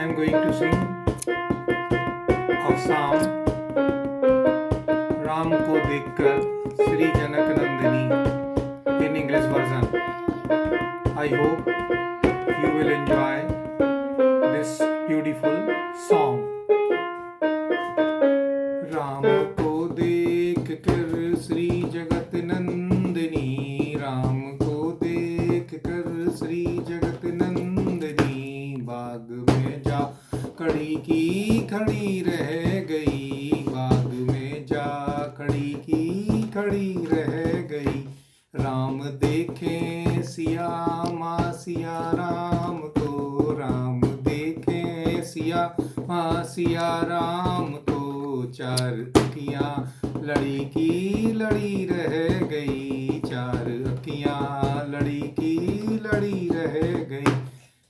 am going to sing a psalm Ram को देखकर श्री जनक Nandini in English version. I hope you will enjoy this beautiful song. Ram को देख कर श्री जगत नंदिनी, राम को देख कर श्री जगत नंदिनी, बाग में जा खड़ी की खड़ी रह गई, बाग में जा खड़ी की खड़ी रह गई। राम देखें सिया माँ सिया राम को, राम देखें सिया माँ सिया राम को, चार अखियाँ लड़ी की लड़ी रह गई, चार अखियाँ लड़ी की लड़ी रह गई।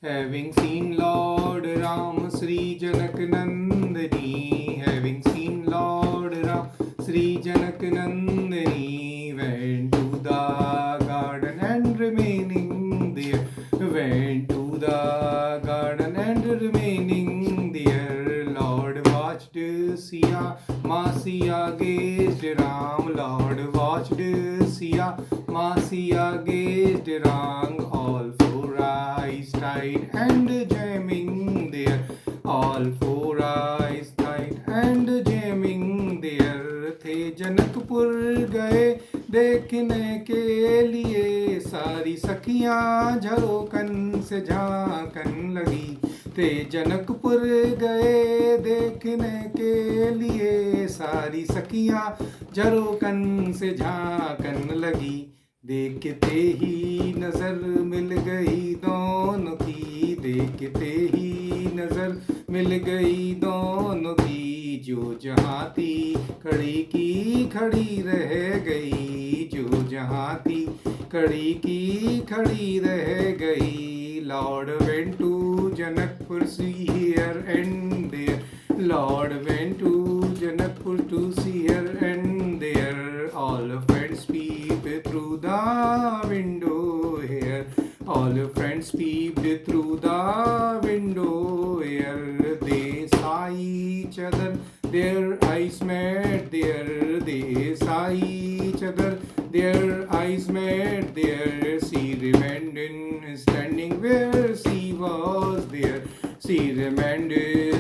Having seen Lord Ram Sri Janak Nandini, having seen Lord Ram Sri Janak Nandini, went to the garden and remaining there, went to the garden and remaining there. Lord watched Siya, Masiya gazed Ram, Lord watched Siya, Masiya gazed Ram, all four eyes tight and jamming there, all four eyes tight and jamming there. थे जनकपुर गए देखने के लिए, सारी सखियां झरोकन से झांकन लगी, थे जनकपुर गए देखने के लिए, सारी सखियां झरोकन से झांकन लगी। देखते ही नजर मिल गई दोनों की, देखते ही नजर मिल गई दोनों की, जो जहाँ थी खड़ी की खड़ी रह गई, जो जहाँ थी खड़ी की खड़ी रह गई। Lord went to Janakpur see here and there, Lord went to Janakpur to see here and there, all friends peeped through the window here, all friends peeped through the window here. They saw each other, their eyes met there, they saw each other, their eyes met there. She remained standing where she was there, she remained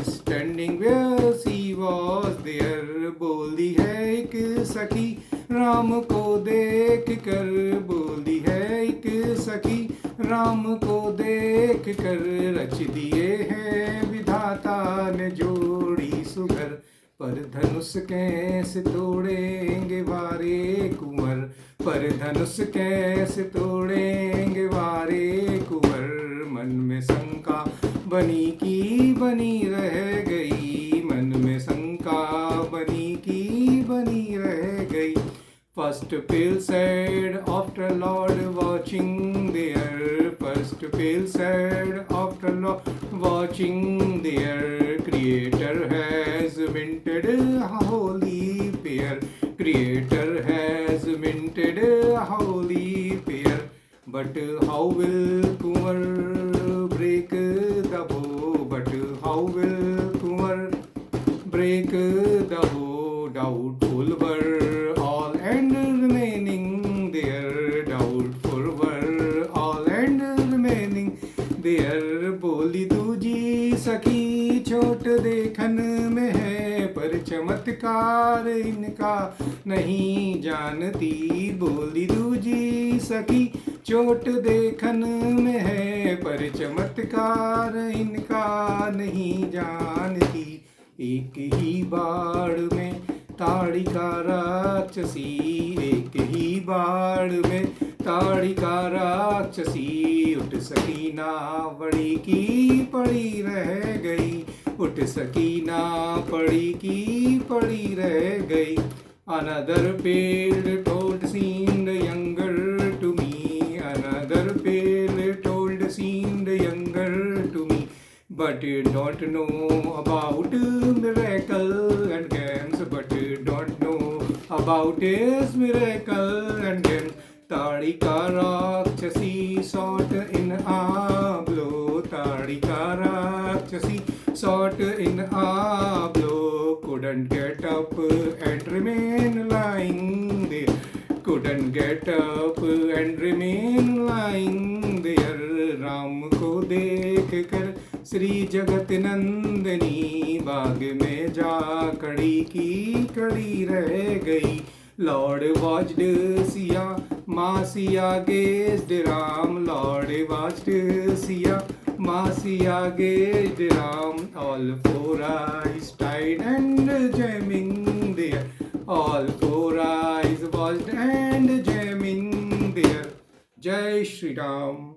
standing where she was there. बोली है एक सखी राम को देख कर, बोली है एक सखी राम को देख कर, रच दिए हैं विधाता ने जोड़ी सुघर, पर धनुष कैसे तोड़ेंगे वारे कुंवर, पर धनुष कैसे तोड़ेंगे वारे कुंवर। मन में शंका बनी की बनी रह गई, मन में शंका बनी की बनी रह गई। First feel sad after Lord watching there, first feel sad after Lord watching there. Creator has minted a holy pair, Creator has minted a holy pair. But how will Kumar break the bow, but how will Kumar break the bow? Doubtful were all and remaining there, doubtful were all and remaining there. बोली दूजी सखी छोट देखन में है, पर चमत्कार इनका नहीं जानती, बोली दूजी सखी चोट देखन में है, पर चमत्कार इनका नहीं जानती। एक ही बाढ़ में ताड़िका राक्षसी, एक ही बाढ़ में ताड़िका राक्षसी, उठ सकी ना बड़ी की पड़ी रह गई, उठ सकी ना पड़ी की पड़ी रह गई। Another pale told seemed younger to me, another pale told seemed younger to me, but you don't know about miracle and games, but you don't know about his miracle and games. ताड़िका राक्षसी sought in a blow, ताड़िका राक्षसी sought in a blow, couldn't get up and remain lying there. Couldn't get up and remain lying there. Ram को देख कर श्री जगत नंदनी बाग में जा कड़ी की कड़ी रह गई. Lord watched Siya, Masiya gazed Ram. Lord watched Siya, Masiya gazed Ram. All four eyes tied and jamming there. All four eyes watched and jamming there. Jai Shri Ram.